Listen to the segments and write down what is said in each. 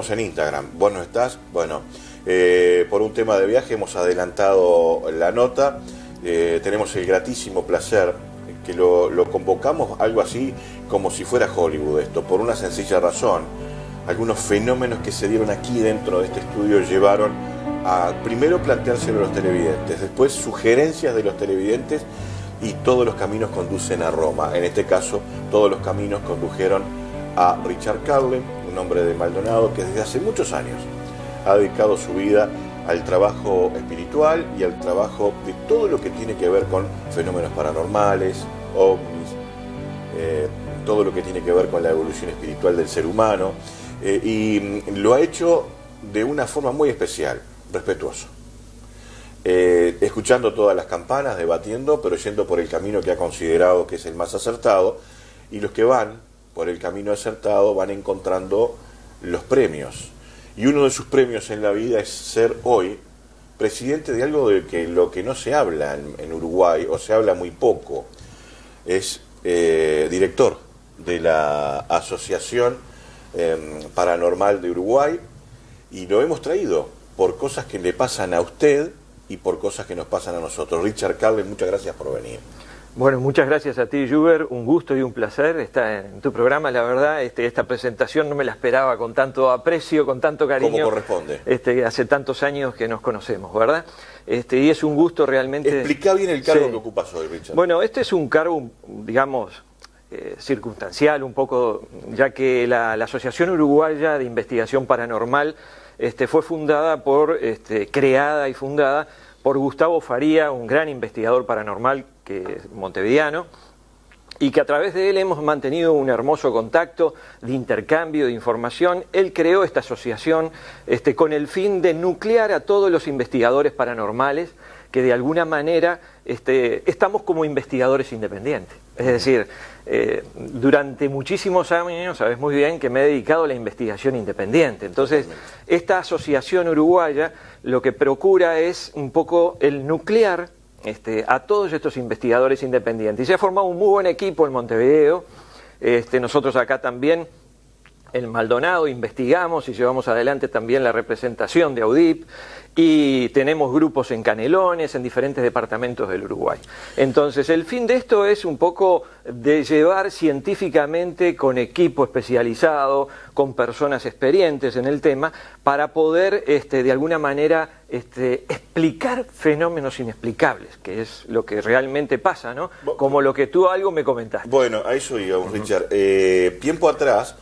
estamos en Instagram. ¿Vos no estás? Bueno, por un tema de viaje hemos adelantado la nota. Tenemos el gratísimo placer que lo convocamos algo así como si fuera Hollywood esto, por una sencilla razón. Algunos fenómenos que se dieron aquí dentro de este estudio llevaron a primero planteárselo a los televidentes, después sugerencias de los televidentes, y todos los caminos conducen a Roma. En este caso, todos los caminos condujeron a Richard Carlen, un hombre de Maldonado que desde hace muchos años ha dedicado su vida al trabajo espiritual y al trabajo de todo lo que tiene que ver con fenómenos paranormales, ovnis, todo lo que tiene que ver con la evolución espiritual del ser humano, y lo ha hecho de una forma muy especial, respetuoso. Escuchando todas las campanas, debatiendo, pero yendo por el camino que ha considerado que es el más acertado, y los que van por el camino acertado van encontrando los premios. Y uno de sus premios en la vida es ser hoy presidente de algo de lo que no se habla en Uruguay, o se habla muy poco. Es director de la Asociación Paranormal de Uruguay, y lo hemos traído por cosas que le pasan a usted y por cosas que nos pasan a nosotros. Richard Carlen, muchas gracias por venir. Bueno, muchas gracias a ti, Juber, un gusto y un placer estar en tu programa. La verdad, esta presentación no me la esperaba con tanto aprecio, con tanto cariño. Como corresponde. Hace tantos años que nos conocemos, ¿verdad? Y es un gusto realmente... Explica bien el cargo que ocupas hoy, Richard. Bueno, este es un cargo, digamos, circunstancial un poco, ya que la Asociación Uruguaya de Investigación Paranormal fue fundada creada y fundada por Gustavo Faría, un gran investigador paranormal que es montevideano, y que a través de él hemos mantenido un hermoso contacto de intercambio de información. Él creó esta asociación con el fin de nuclear a todos los investigadores paranormales que de alguna manera estamos como investigadores independientes. Es decir, durante muchísimos años, sabes muy bien que me he dedicado a la investigación independiente. Entonces, esta asociación uruguaya lo que procura es un poco el nuclear a todos estos investigadores independientes. Y se ha formado un muy buen equipo en Montevideo. Nosotros acá también en Maldonado investigamos y llevamos adelante también la representación de AUDIP, y tenemos grupos en Canelones, en diferentes departamentos del Uruguay. Entonces, el fin de esto es un poco de llevar científicamente, con equipo especializado, con personas experientes en el tema, para poder de alguna manera explicar fenómenos inexplicables, que es lo que realmente pasa, ¿no? Como lo que tú algo me comentaste. Bueno, a eso íbamos, Richard. Tiempo atrás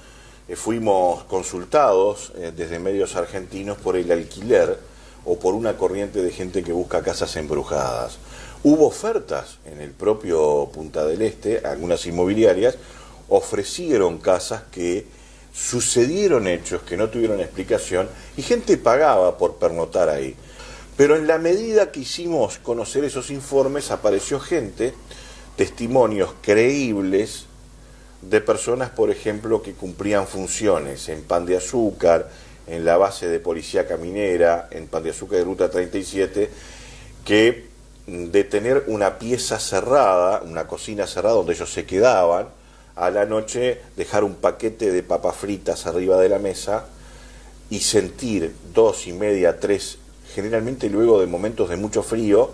fuimos consultados desde medios argentinos por el alquiler o por una corriente de gente que busca casas embrujadas. Hubo ofertas en el propio Punta del Este, algunas inmobiliarias ofrecieron casas que sucedieron hechos que no tuvieron explicación y gente pagaba por pernoctar ahí. Pero en la medida que hicimos conocer esos informes, apareció gente, testimonios creíbles de personas, por ejemplo, que cumplían funciones en Pan de Azúcar, en la base de policía caminera, en Pan de Azúcar de Ruta 37, que de tener una pieza cerrada, una cocina cerrada donde ellos se quedaban, a la noche dejar un paquete de papas fritas arriba de la mesa y sentir 2:30, 3, generalmente luego de momentos de mucho frío,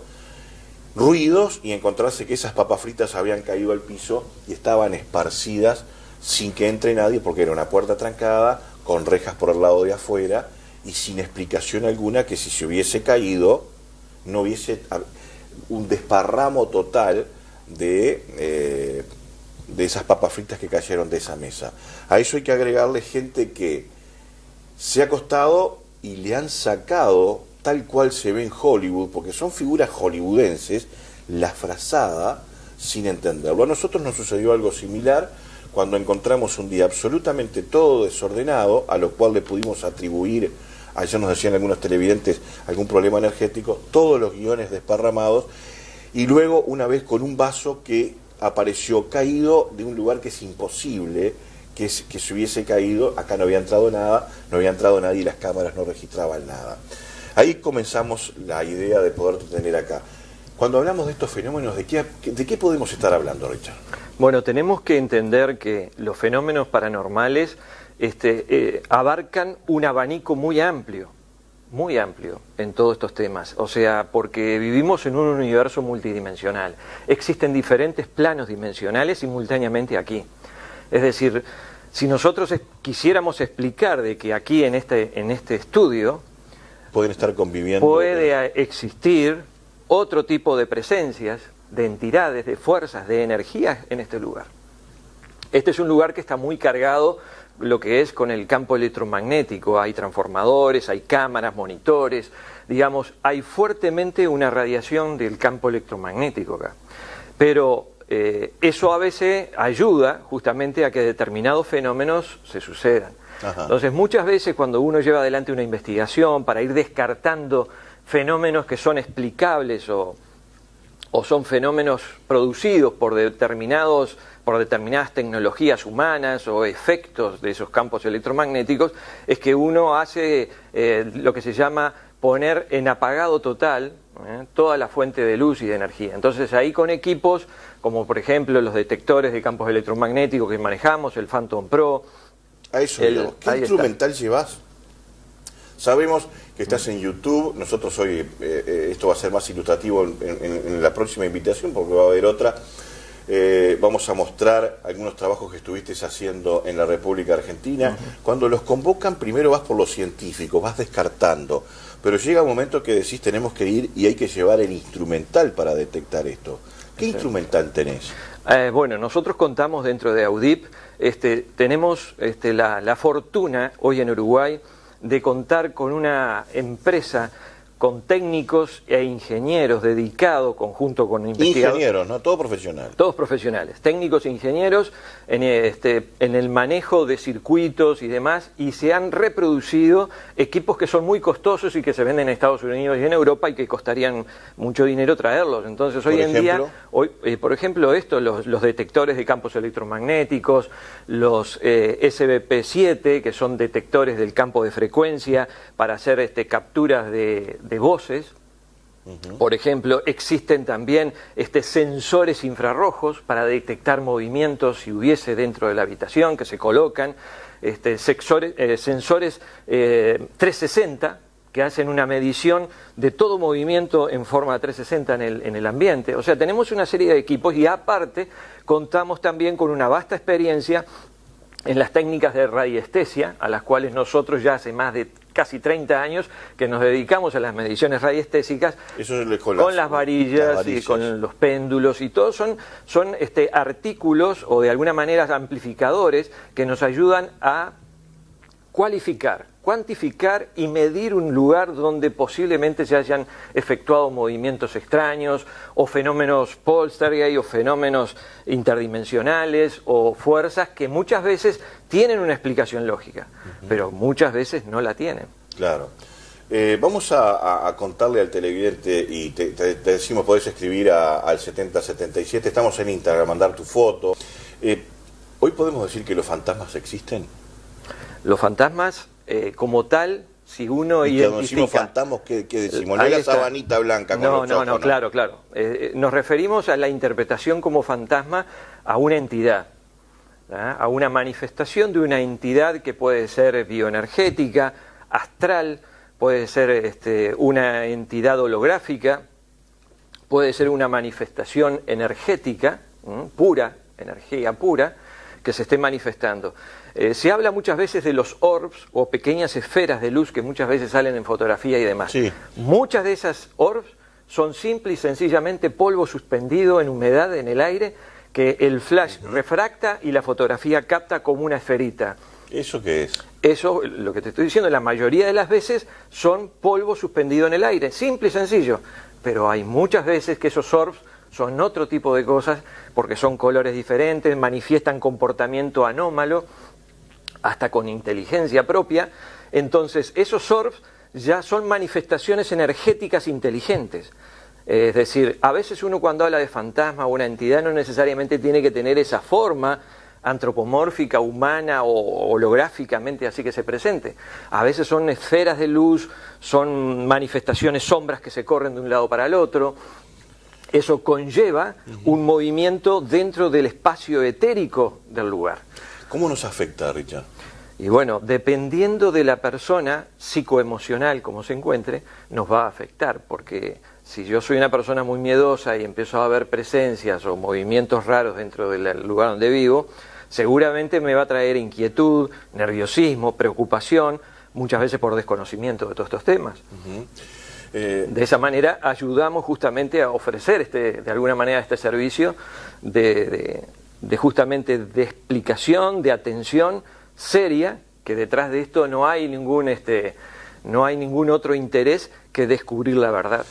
ruidos, y encontrarse que esas papas fritas habían caído al piso y estaban esparcidas sin que entre nadie, porque era una puerta trancada, con rejas por el lado de afuera y sin explicación alguna, que si se hubiese caído no hubiese un desparramo total de esas papas fritas que cayeron de esa mesa. A eso hay que agregarle gente que se ha acostado y le han sacado, tal cual se ve en Hollywood, porque son figuras hollywoodenses, la frazada sin entenderlo. A nosotros nos sucedió algo similar cuando encontramos un día absolutamente todo desordenado, a lo cual le pudimos atribuir, ayer nos decían algunos televidentes, algún problema energético, todos los guiones desparramados, y luego una vez con un vaso que apareció caído de un lugar que es imposible que se hubiese caído. Acá no había entrado nada, no había entrado nadie y las cámaras no registraban nada. Ahí comenzamos la idea de poder tener acá. Cuando hablamos de estos fenómenos, ¿de qué podemos estar hablando, Richard? Bueno, tenemos que entender que los fenómenos paranormales abarcan un abanico muy amplio en todos estos temas. O sea, porque vivimos en un universo multidimensional. Existen diferentes planos dimensionales simultáneamente aquí. Es decir, si nosotros quisiéramos explicar de que aquí en este estudio pueden estar conviviendo, puede existir otro tipo de presencias, de entidades, de fuerzas, de energías en este lugar. Este es un lugar que está muy cargado lo que es con el campo electromagnético. Hay transformadores, hay cámaras, monitores, digamos, hay fuertemente una radiación del campo electromagnético acá. Pero eso a veces ayuda justamente a que determinados fenómenos se sucedan. Ajá. Entonces muchas veces cuando uno lleva adelante una investigación para ir descartando fenómenos que son explicables o son fenómenos producidos por determinadas tecnologías humanas o efectos de esos campos electromagnéticos, es que uno hace lo que se llama poner en apagado total toda la fuente de luz y de energía. Entonces ahí con equipos como por ejemplo los detectores de campos electromagnéticos que manejamos, el Phantom Pro. A eso, digamos, ¿qué instrumental llevas? Sabemos que estás en YouTube. Nosotros hoy, esto va a ser más ilustrativo en la próxima invitación, porque va a haber otra. Vamos a mostrar algunos trabajos que estuviste haciendo en la República Argentina. Cuando los convocan, primero vas por los científicos, vas descartando. Pero llega un momento que decís, tenemos que ir y hay que llevar el instrumental para detectar esto. ¿Qué instrumental tenés? Bueno, nosotros contamos dentro de Audip, tenemos la fortuna hoy en Uruguay de contar con una empresa con técnicos e ingenieros dedicados, conjunto con investigadores. Ingenieros, ¿no? Todo profesional. Todos profesionales, técnicos e ingenieros en el manejo de circuitos y demás, y se han reproducido equipos que son muy costosos y que se venden en Estados Unidos y en Europa y que costarían mucho dinero traerlos. Entonces hoy en día, por ejemplo, los detectores de campos electromagnéticos, los SBP7, que son detectores del campo de frecuencia para hacer capturas de voces. Por ejemplo, existen también sensores infrarrojos para detectar movimientos si hubiese dentro de la habitación, que se colocan, sensores 360 que hacen una medición de todo movimiento en forma 360 en el ambiente. O sea, tenemos una serie de equipos y aparte contamos también con una vasta experiencia en las técnicas de radiestesia, a las cuales nosotros ya hace más de casi 30 años que nos dedicamos a las mediciones radiestésicas. Eso es con las varillas y con los péndulos y todo son artículos o de alguna manera amplificadores que nos ayudan a cuantificar y medir un lugar donde posiblemente se hayan efectuado movimientos extraños o fenómenos poltergeist o fenómenos interdimensionales o fuerzas que muchas veces tienen una explicación lógica, pero muchas veces no la tienen. Claro. Vamos a contarle al televidente y te decimos, podés escribir al 7077, estamos en Instagram, mandar tu foto. ¿Hoy podemos decir que los fantasmas existen? Los fantasmas, como tal, si uno identifica... Cuando decimos fantasmas, ¿qué decimos? No es la sabanita blanca con los ojos, ¿no? Claro. Nos referimos a la interpretación como fantasma a una entidad, a una manifestación de una entidad que puede ser bioenergética, astral, puede ser una entidad holográfica, puede ser una manifestación energética, pura, energía pura, que se esté manifestando. Se habla muchas veces de los orbs o pequeñas esferas de luz que muchas veces salen en fotografía y demás. Sí. Muchas de esas orbs son simple y sencillamente polvo suspendido en humedad en el aire que el flash refracta y la fotografía capta como una esferita. ¿Eso qué es? Eso, lo que te estoy diciendo, la mayoría de las veces son polvo suspendido en el aire, simple y sencillo. Pero hay muchas veces que esos orbs son otro tipo de cosas porque son colores diferentes, manifiestan comportamiento anómalo, hasta con inteligencia propia. Entonces esos orbs ya son manifestaciones energéticas inteligentes. Es decir, a veces uno cuando habla de fantasma o una entidad no necesariamente tiene que tener esa forma antropomórfica, humana o holográficamente así que se presente. A veces son esferas de luz, son manifestaciones, sombras que se corren de un lado para el otro. Eso conlleva un movimiento dentro del espacio etérico del lugar. ¿Cómo nos afecta, Richard? Y bueno, dependiendo de la persona psicoemocional como se encuentre, nos va a afectar, porque si yo soy una persona muy miedosa y empiezo a ver presencias o movimientos raros dentro del lugar donde vivo, seguramente me va a traer inquietud, nerviosismo, preocupación, muchas veces por desconocimiento de todos estos temas. De esa manera ayudamos justamente a ofrecer de alguna manera este servicio de justamente de explicación, de atención seria, que detrás de esto no hay ningún otro interés que descubrir la verdad.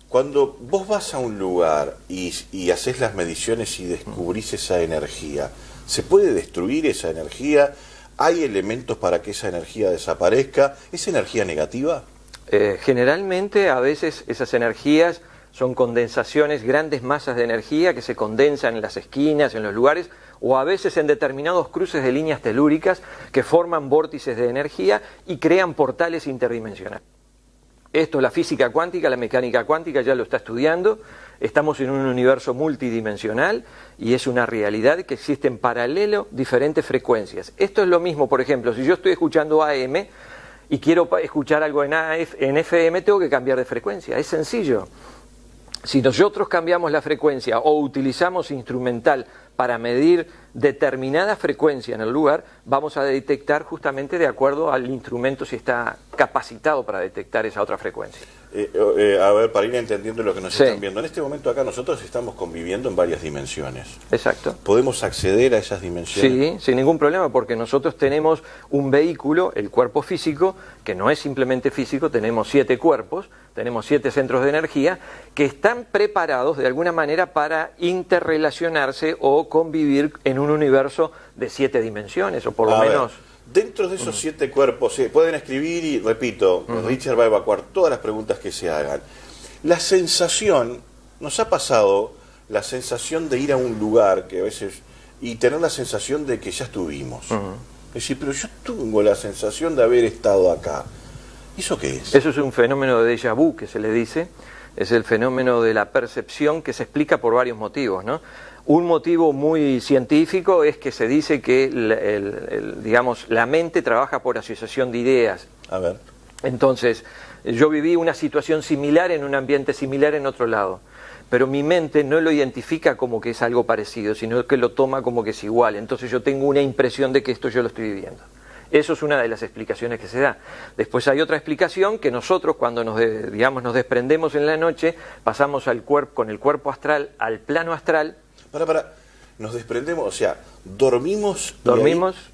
Cuando vos vas a un lugar y haces las mediciones y descubrís esa energía, ¿se puede destruir esa energía? ¿Hay elementos para que esa energía desaparezca? ¿Es energía negativa? Generalmente, a veces esas energías son condensaciones, grandes masas de energía que se condensan en las esquinas, en los lugares, o a veces en determinados cruces de líneas telúricas que forman vórtices de energía y crean portales interdimensionales. Esto la física cuántica, la mecánica cuántica ya lo está estudiando. Estamos en un universo multidimensional y es una realidad que existen en paralelo diferentes frecuencias. Esto es lo mismo, por ejemplo, si yo estoy escuchando AM y quiero escuchar algo en FM, tengo que cambiar de frecuencia. Es sencillo. Si nosotros cambiamos la frecuencia o utilizamos instrumental para medir determinada frecuencia en el lugar, vamos a detectar justamente de acuerdo al instrumento si está capacitado para detectar esa otra frecuencia. A ver, para ir entendiendo lo que nos están viendo. En este momento acá nosotros estamos conviviendo en varias dimensiones. Exacto. ¿Podemos acceder a esas dimensiones? Sí, sin ningún problema, porque nosotros tenemos un vehículo, el cuerpo físico, que no es simplemente físico, tenemos 7 cuerpos, tenemos 7 centros de energía, que están preparados de alguna manera para interrelacionarse o convivir en un universo de 7 dimensiones, o por lo menos... Dentro de esos 7 cuerpos, pueden escribir y, repito, Richard va a evacuar todas las preguntas que se hagan. La sensación, nos ha pasado la sensación de ir a un lugar que a veces, y tener la sensación de que ya estuvimos. Es decir, pero yo tengo la sensación de haber estado acá. ¿Eso qué es? Eso es un fenómeno de déjà vu que se le dice. Es el fenómeno de la percepción que se explica por varios motivos, ¿no? Un motivo muy científico es que se dice que digamos, la mente trabaja por asociación de ideas. A ver. Entonces, yo viví una situación similar en un ambiente similar en otro lado, pero mi mente no lo identifica como que es algo parecido, sino que lo toma como que es igual. Entonces yo tengo una impresión de que esto yo lo estoy viviendo. Eso es una de las explicaciones que se da. Después hay otra explicación que nosotros cuando nos desprendemos en la noche, pasamos con el cuerpo astral al plano astral. Nos desprendemos, o sea, dormimos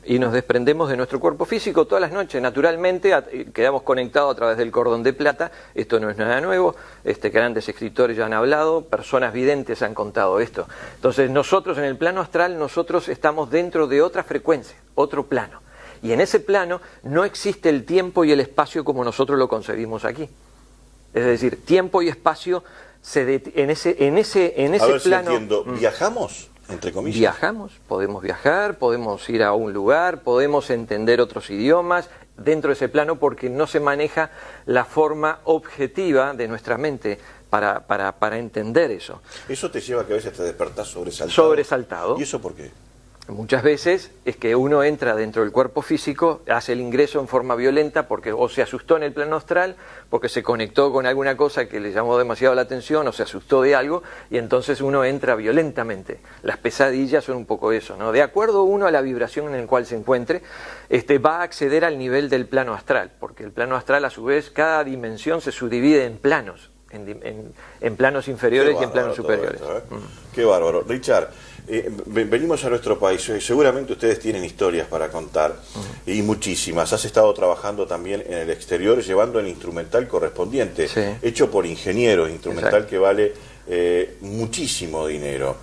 y nos desprendemos de nuestro cuerpo físico todas las noches. Naturalmente quedamos conectados a través del cordón de plata. Esto no es nada nuevo. Grandes escritores ya han hablado, personas videntes han contado esto. Entonces nosotros en el plano astral, nosotros estamos dentro de otra frecuencia, otro plano. Y en ese plano no existe el tiempo y el espacio como nosotros lo concebimos aquí. Es decir, tiempo y espacio en ese a ver plano. Si entiendo. ¿Viajamos? Entre comillas. Viajamos, podemos viajar, podemos ir a un lugar, podemos entender otros idiomas dentro de ese plano porque no se maneja la forma objetiva de nuestra mente para entender eso. Eso te lleva a que a veces te despertás sobresaltado. Sobresaltado. ¿Y eso por qué? Muchas veces es que uno entra dentro del cuerpo físico, hace el ingreso en forma violenta porque o se asustó en el plano astral, porque se conectó con alguna cosa que le llamó demasiado la atención o se asustó de algo y entonces uno entra violentamente. Las pesadillas son un poco eso, ¿no? De acuerdo uno a la vibración en la cual se encuentre, va a acceder al nivel del plano astral, porque el plano astral a su vez, cada dimensión se subdivide en planos, en planos inferiores y en planos superiores. Esto, Qué bárbaro. Richard, venimos a nuestro país, seguramente ustedes tienen historias para contar, y muchísimas. Has estado trabajando también en el exterior, llevando el instrumental correspondiente, hecho por ingenieros, instrumental Exacto. Que vale muchísimo dinero.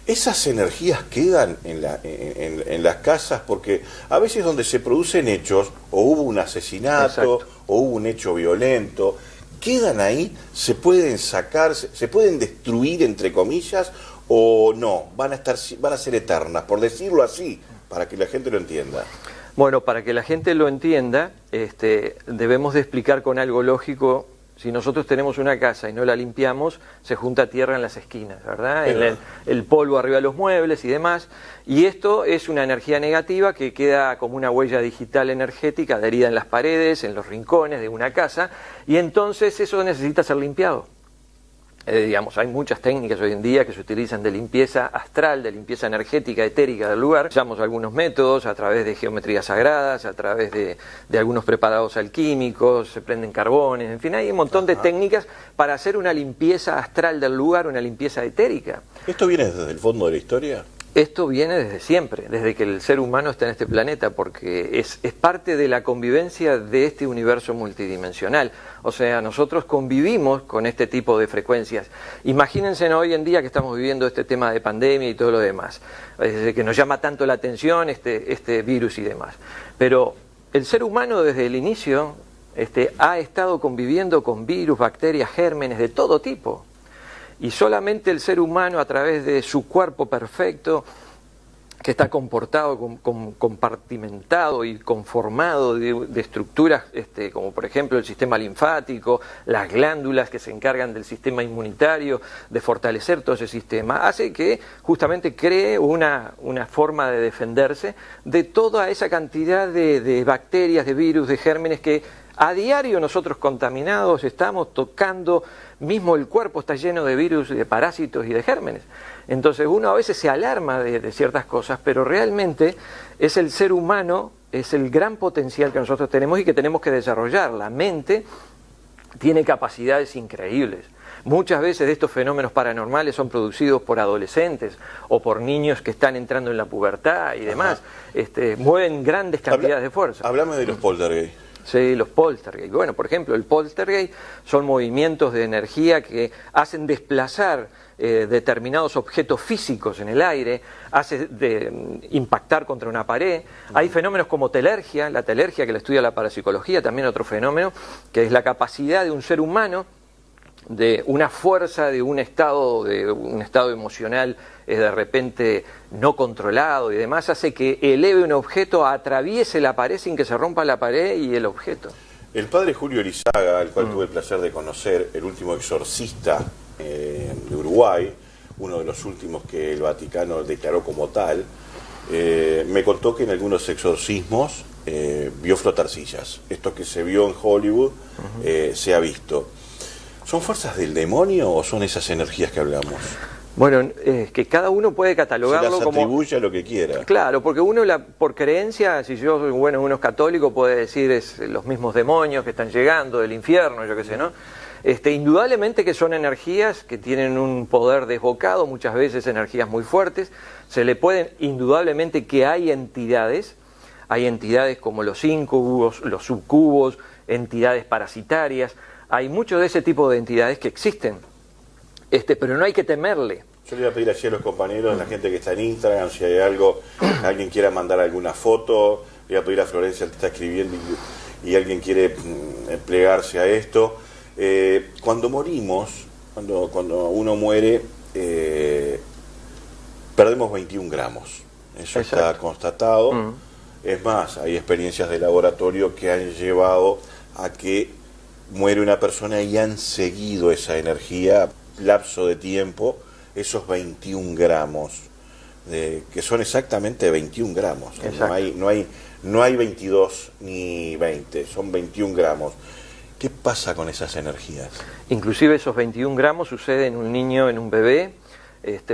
¿Esas energías quedan en las casas? Porque a veces donde se producen hechos, o hubo un asesinato, Exacto. O hubo un hecho violento, ¿quedan ahí? ¿Se pueden sacar? ¿Se pueden destruir, entre comillas? ¿O no? Van a ser eternas, por decirlo así, para que la gente lo entienda. Bueno, para que la gente lo entienda, debemos de explicar con algo lógico Si nosotros tenemos una casa y no la limpiamos, se junta tierra en las esquinas, ¿verdad? El polvo arriba de los muebles y demás. Y esto es una energía negativa que queda como una huella digital energética adherida en las paredes, en los rincones de una casa, y entonces eso necesita ser limpiado. Digamos, hay muchas técnicas hoy en día que se utilizan de limpieza astral, de limpieza energética, etérica del lugar. Usamos algunos métodos a través de geometrías sagradas, a través de algunos preparados alquímicos, se prenden carbones, en fin, hay un montón de técnicas para hacer una limpieza astral del lugar, una limpieza etérica. ¿Esto viene desde el fondo de la historia? Esto viene desde siempre, desde que el ser humano está en este planeta, porque es parte de la convivencia de este universo multidimensional. O sea, nosotros convivimos con este tipo de frecuencias. Imagínense hoy en día que estamos viviendo este tema de pandemia y todo lo demás, que nos llama tanto la atención este virus y demás. Pero el ser humano desde el inicio ha estado conviviendo con virus, bacterias, gérmenes de todo tipo. Y solamente el ser humano, a través de su cuerpo perfecto, que está comportado, compartimentado y conformado de estructuras como por ejemplo el sistema linfático, las glándulas que se encargan del sistema inmunitario, de fortalecer todo ese sistema, hace que justamente cree una forma de defenderse de toda esa cantidad de bacterias, de virus, de gérmenes que a diario nosotros contaminados estamos tocando. Mismo el cuerpo está lleno de virus, de parásitos y de gérmenes. Entonces uno a veces se alarma de ciertas cosas, pero realmente es el ser humano, es el gran potencial que nosotros tenemos y que tenemos que desarrollar. La mente tiene capacidades increíbles. Muchas veces estos fenómenos paranormales son producidos por adolescentes o por niños que están entrando en la pubertad y demás. Mueven grandes cantidades de fuerza. Háblame de los poltergeist. Sí, los poltergeist. Bueno, por ejemplo, el poltergeist son movimientos de energía que hacen desplazar determinados objetos físicos en el aire, hace impactar contra una pared. Hay fenómenos como telergia, la telergia que la estudia la parapsicología, también otro fenómeno, que es la capacidad de un ser humano, de una fuerza, de un estado emocional de repente no controlado y demás, hace que eleve un objeto, atraviese la pared sin que se rompa la pared y el objeto. El padre Julio Elizaga, al cual tuve el placer de conocer, el último exorcista de Uruguay, uno de los últimos que el Vaticano declaró como tal, me contó que en algunos exorcismos vio flotar sillas. Esto que se vio en Hollywood se ha visto. ¿Son fuerzas del demonio o son esas energías que hablamos? Bueno, que cada uno puede catalogarlo como... Se las atribuye a lo que quiera. Claro, porque uno, por creencia, si yo soy uno es católico, puede decir es los mismos demonios que están llegando del infierno, yo qué sé, ¿no? Indudablemente que son energías que tienen un poder desbocado, muchas veces energías muy fuertes. Se le pueden, indudablemente que hay entidades como los incubos, los subcubos, entidades parasitarias. Hay mucho de ese tipo de entidades que existen, pero no hay que temerle. Yo le voy a pedir así a los compañeros, a la gente que está en Instagram, si hay algo, alguien quiera mandar alguna foto, le voy a pedir a Florencia que está escribiendo y alguien quiere plegarse a esto. Cuando morimos, cuando uno muere, perdemos 21 gramos. Eso está constatado. Es más, hay experiencias de laboratorio que han llevado a que muere una persona y han seguido esa energía, lapso de tiempo, esos 21 gramos, que son exactamente 21 gramos. No hay 22 ni 20, son 21 gramos. ¿Qué pasa con esas energías? Inclusive esos 21 gramos sucede en un niño, en un bebé,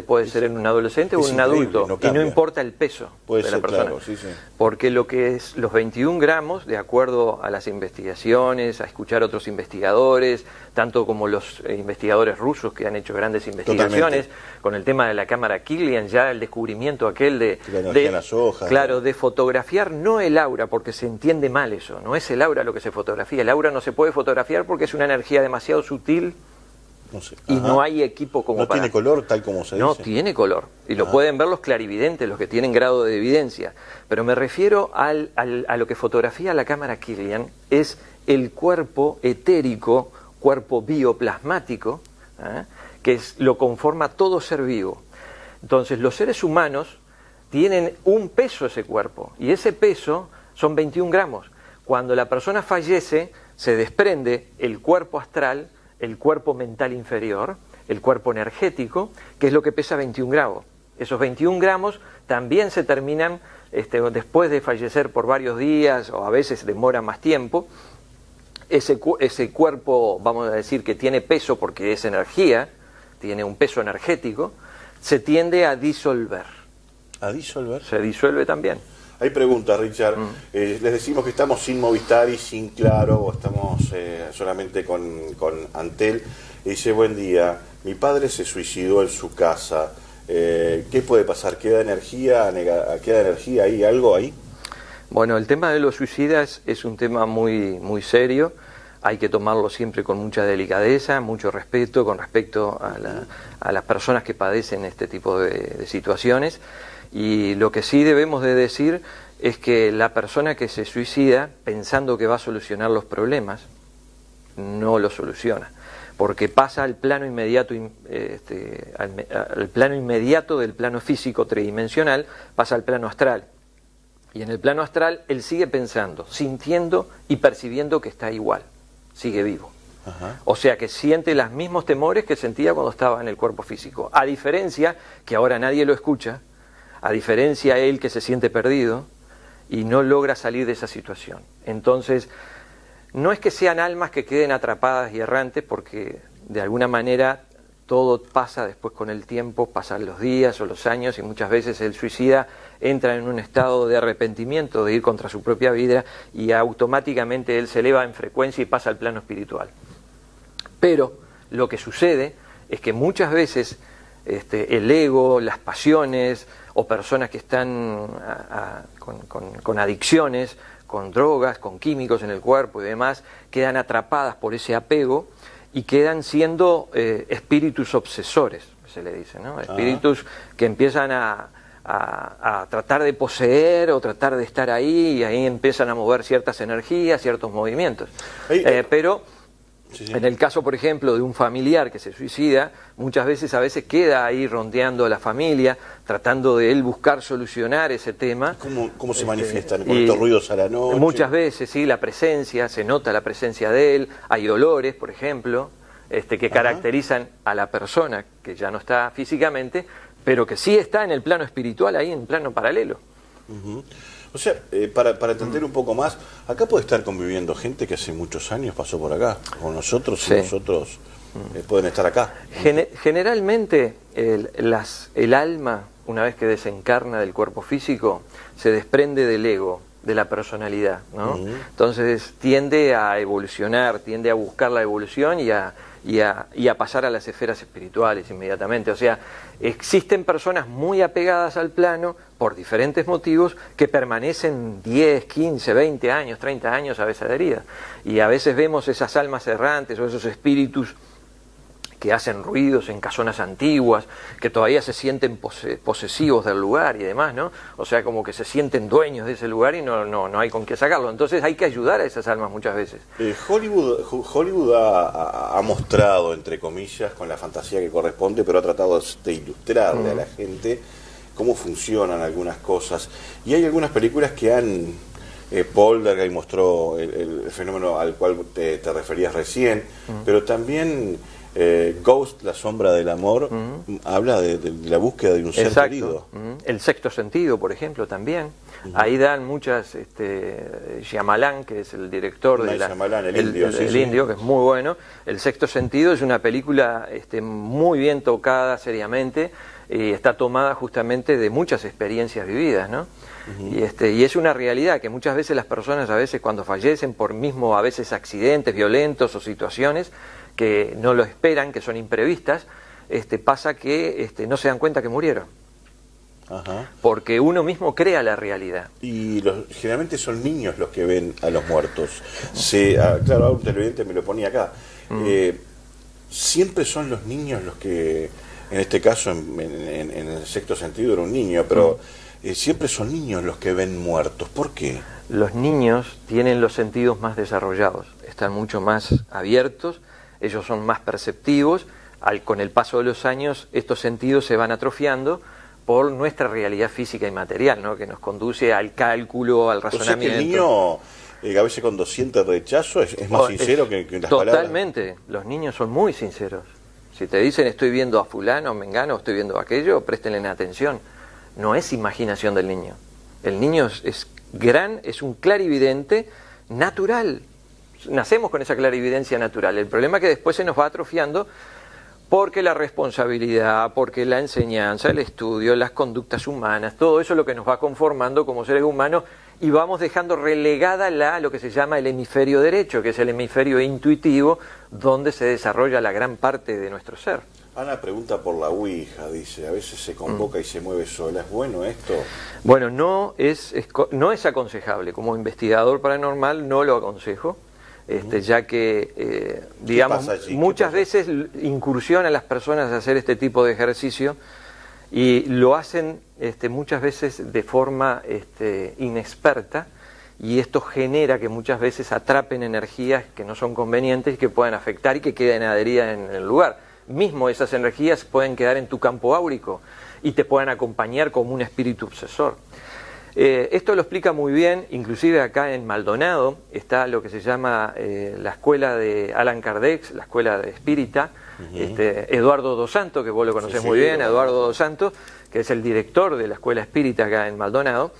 puede ser en un adolescente o en un adulto, y no importa el peso de la persona. Claro, sí. Porque lo que es los 21 gramos, de acuerdo a las investigaciones, a escuchar otros investigadores, tanto como los investigadores rusos que han hecho grandes investigaciones, con el tema de la cámara Kirlian, ya el descubrimiento aquel de las hojas, claro, de fotografiar no el aura, porque se entiende mal eso, no es el aura lo que se fotografía, el aura no se puede fotografiar porque es una energía demasiado sutil. No sé. Y no hay equipo como para... ¿No tiene color tal como se dice? No tiene color, y lo pueden ver los clarividentes, los que tienen grado de evidencia, pero me refiero a lo que fotografía la cámara Kirlian, es el cuerpo etérico, cuerpo bioplasmático, que lo conforma todo ser vivo. Entonces los seres humanos tienen un peso ese cuerpo, y ese peso son 21 gramos. Cuando la persona fallece, se desprende el cuerpo astral, el cuerpo mental inferior, el cuerpo energético, que es lo que pesa 21 gramos. Esos 21 gramos también se terminan después de fallecer por varios días, o a veces demora más tiempo. Ese cuerpo, vamos a decir, que tiene peso porque es energía, tiene un peso energético, se tiende a disolver. ¿A disolver? Se disuelve también. Hay preguntas, Richard. Les decimos que estamos sin Movistar y sin Claro, o estamos solamente con Antel. Dice, buen día, mi padre se suicidó en su casa. ¿Qué puede pasar? ¿Queda energía ahí? ¿Algo ahí? Bueno, el tema de los suicidas es un tema muy, muy serio. Hay que tomarlo siempre con mucha delicadeza, mucho respeto con respecto a las personas que padecen este tipo de situaciones. Y lo que sí debemos de decir es que la persona que se suicida pensando que va a solucionar los problemas, no los soluciona, porque pasa al plano inmediato, al plano inmediato del plano físico tridimensional, pasa al plano astral. Y en el plano astral él sigue pensando, sintiendo y percibiendo que está igual, sigue vivo. Ajá. O sea que siente los mismos temores que sentía cuando estaba en el cuerpo físico. A diferencia que ahora nadie lo escucha, a diferencia él que se siente perdido y no logra salir de esa situación. Entonces, no es que sean almas que queden atrapadas y errantes, porque de alguna manera todo pasa después con el tiempo, pasan los días o los años, y muchas veces el suicida entra en un estado de arrepentimiento, de ir contra su propia vida, y automáticamente él se eleva en frecuencia y pasa al plano espiritual. Pero lo que sucede es que muchas veces el ego, las pasiones, o personas que están con adicciones, con drogas, con químicos en el cuerpo y demás, quedan atrapadas por ese apego y quedan siendo espíritus obsesores, se le dice, ¿no? Espíritus que empiezan a tratar de poseer o tratar de estar ahí, y ahí empiezan a mover ciertas energías, ciertos movimientos. Pero sí. En el caso, por ejemplo, de un familiar que se suicida, muchas veces queda ahí rondeando la familia, tratando de él buscar solucionar ese tema. ¿Cómo se manifiestan? ¿Con estos ruidos a la noche? Muchas veces, sí, la presencia, se nota la presencia de él, hay olores, por ejemplo, que caracterizan a la persona que ya no está físicamente, pero que sí está en el plano espiritual, ahí en plano paralelo. O sea, para entender un poco más, acá puede estar conviviendo gente que hace muchos años pasó por acá, o nosotros, sí. Y nosotros pueden estar acá. Generalmente el alma, una vez que desencarna del cuerpo físico, se desprende del ego, de la personalidad, ¿no? Entonces tiende a evolucionar, tiende a buscar la evolución y a pasar a las esferas espirituales inmediatamente. O sea, existen personas muy apegadas al plano por diferentes motivos que permanecen 10, 15, 20 años, 30 años a veces adheridas. Y a veces vemos esas almas errantes o esos espíritus que hacen ruidos en casonas antiguas, que todavía se sienten posesivos del lugar y demás, ¿no? O sea, como que se sienten dueños de ese lugar y no hay con qué sacarlo. Entonces hay que ayudar a esas almas muchas veces. Hollywood ha mostrado, entre comillas, con la fantasía que corresponde, pero ha tratado de ilustrarle a la gente cómo funcionan algunas cosas. Y hay algunas películas que han... Poltergeist mostró el fenómeno al cual te referías recién, pero también... Ghost, la sombra del amor, habla de la búsqueda de un ser querido. El sexto sentido, por ejemplo, también. Ahí dan muchas, Shyamalan, que es el director de el indio, que es muy bueno. El sexto sentido es una película muy bien tocada seriamente, y está tomada justamente de muchas experiencias vividas, ¿no? Y es una realidad que muchas veces las personas, a veces cuando fallecen por mismo, a veces accidentes violentos o situaciones que no lo esperan, que son imprevistas, pasa que no se dan cuenta que murieron. Porque uno mismo crea la realidad. Y generalmente son niños los que ven a los muertos. Claro, un televidente me lo ponía acá. Siempre son los niños los que, en este caso, en el sexto sentido era un niño, pero siempre son niños los que ven muertos. ¿Por qué? Los niños tienen los sentidos más desarrollados, están mucho más abiertos, ellos son más perceptivos. Con el paso de los años estos sentidos se van atrofiando por nuestra realidad física y material, ¿no? Que nos conduce al cálculo, al razonamiento. O sea que el niño A veces cuando siente rechazo es más sincero que las palabras. Totalmente, los niños son muy sinceros. Si te dicen estoy viendo a fulano, mengano, estoy viendo aquello, préstenle atención. No es imaginación del niño. El niño es un clarividente natural. Nacemos con esa clarividencia natural. El problema es que después se nos va atrofiando porque la responsabilidad, porque la enseñanza, el estudio, las conductas humanas, todo eso es lo que nos va conformando como seres humanos y vamos dejando relegada lo que se llama el hemisferio derecho, que es el hemisferio intuitivo, donde se desarrolla la gran parte de nuestro ser. Ana pregunta por la Ouija, dice, a veces se convoca y se mueve sola. ¿Es bueno esto? Bueno, no es aconsejable. Como investigador paranormal no lo aconsejo. Ya que, digamos, muchas veces incursionan las personas a hacer este tipo de ejercicio y lo hacen muchas veces de forma inexperta, y esto genera que muchas veces atrapen energías que no son convenientes y que puedan afectar y que queden adheridas en el lugar. Mismo esas energías pueden quedar en tu campo áurico y te pueden acompañar como un espíritu obsesor. Esto lo explica muy bien, inclusive acá en Maldonado está lo que se llama la escuela de Allan Kardec, la escuela de espírita, Eduardo dos Santos, que vos lo conocés muy bien, Eduardo dos Santos, que es el director de la escuela espírita acá en Maldonado.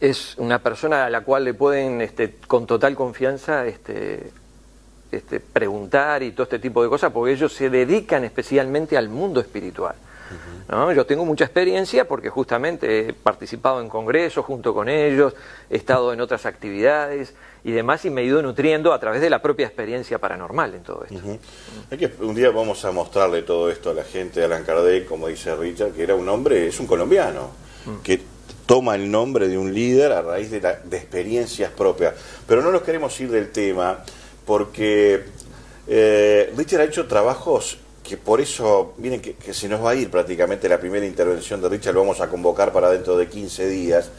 Es una persona a la cual le pueden con total confianza preguntar y todo este tipo de cosas, porque ellos se dedican especialmente al mundo espiritual. ¿No? Yo tengo mucha experiencia porque justamente he participado en congresos junto con ellos, he estado en otras actividades y demás, y me he ido nutriendo a través de la propia experiencia paranormal en todo esto. Un día vamos a mostrarle todo esto a la gente de Allan Kardec, como dice Richard, que era un hombre, es un colombiano, que toma el nombre de un líder a raíz de experiencias propias. Pero no nos queremos ir del tema porque Richard ha hecho trabajos que por eso, miren que se nos va a ir prácticamente la primera intervención de Richard, lo vamos a convocar para dentro de 15 días.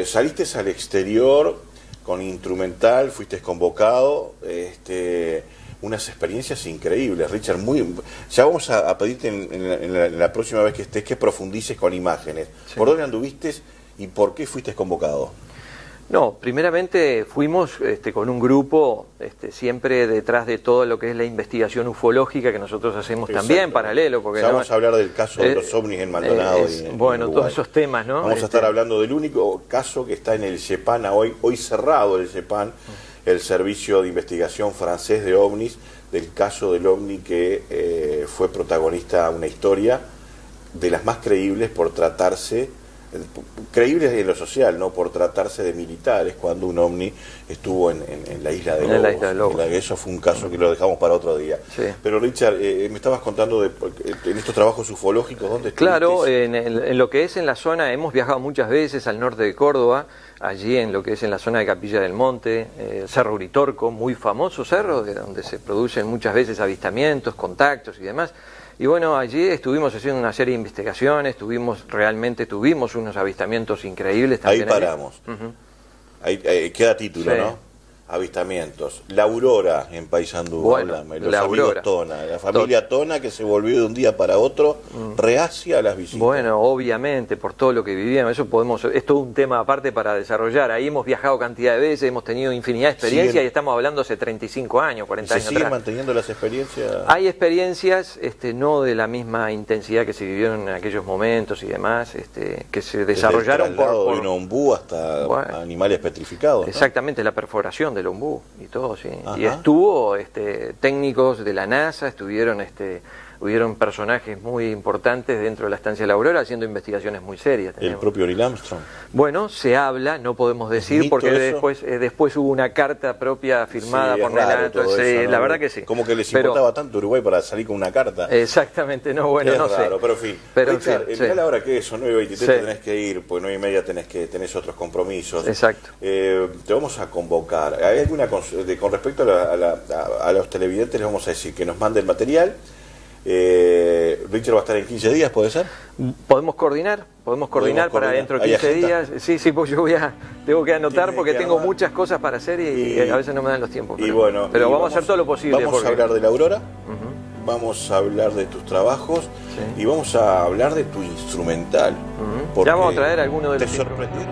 Saliste al exterior con instrumental, fuiste convocado, unas experiencias increíbles, Richard. Ya vamos a pedirte en la próxima vez que estés que profundices con imágenes. Sí. ¿Por dónde anduviste y por qué fuiste convocado? No, primeramente fuimos con un grupo siempre detrás de todo lo que es la investigación ufológica que nosotros hacemos también en paralelo. Porque vamos a hablar del caso de los ovnis en Maldonado. Bueno, todos esos temas, ¿no? Vamos a estar hablando del único caso que está en el CEPAN, hoy cerrado el CEPAN, el Servicio de Investigación Francés de OVNIs, del caso del ovni que fue protagonista una historia de las más creíbles por tratarse... creíbles en lo social, no por tratarse de militares, cuando un ovni estuvo en la isla de Lobos. Eso fue un caso que lo dejamos para otro día. Sí. Pero Richard, me estabas contando en estos trabajos ufológicos, ¿dónde estuviste? Claro, en lo que es en la zona, hemos viajado muchas veces al norte de Córdoba, allí en lo que es en la zona de Capilla del Monte, Cerro Uritorco, muy famoso cerro, donde se producen muchas veces avistamientos, contactos y demás. Y bueno, allí estuvimos haciendo una serie de investigaciones, realmente tuvimos unos avistamientos increíbles también. Ahí paramos. Ahí queda título, sí. ¿No? Avistamientos. La Aurora en Paysandú, bueno, los amigos Tona, la familia Tona que se volvió de un día para otro reacia a las visitas. Bueno, obviamente, por todo lo que vivíamos, es todo un tema aparte para desarrollar. Ahí hemos viajado cantidad de veces, hemos tenido infinidad de experiencias y estamos hablando hace 35 años, 40 años atrás. ¿Se siguen manteniendo las experiencias? Hay experiencias, no de la misma intensidad que se vivieron en aquellos momentos y demás, que se desarrollaron por de un ombú hasta animales petrificados, ¿no? Exactamente, la perforación del ombú y todo, sí. Ajá. Y estuvo técnicos de la NASA, hubieron personajes muy importantes dentro de la estancia de la Aurora haciendo investigaciones muy serias. El propio Neil Armstrong. Bueno, se habla, no podemos decir, porque después hubo una carta propia firmada por Neil Armstrong. La verdad que sí. Como que les importaba tanto Uruguay para salir con una carta. Exactamente, no, bueno, no raro, sé. Pero en fin, Richard, mirá la hora que es, son 9:23, tenés que ir, porque 9:30 tenés otros compromisos. Exacto. Te vamos a convocar. ¿Hay alguna con respecto a los televidentes? Les vamos a decir que nos manden material. Richard va a estar en 15 días, ¿puede ser? Podemos coordinar para dentro de 15 días. Sí, pues yo tengo que anotar porque tengo muchas cosas para hacer y a veces no me dan los tiempos. Pero vamos a hacer todo lo posible. Vamos a hablar de la Aurora, vamos a hablar de tus trabajos y vamos a hablar de tu instrumental. Ya vamos a traer alguno de los instrumentos.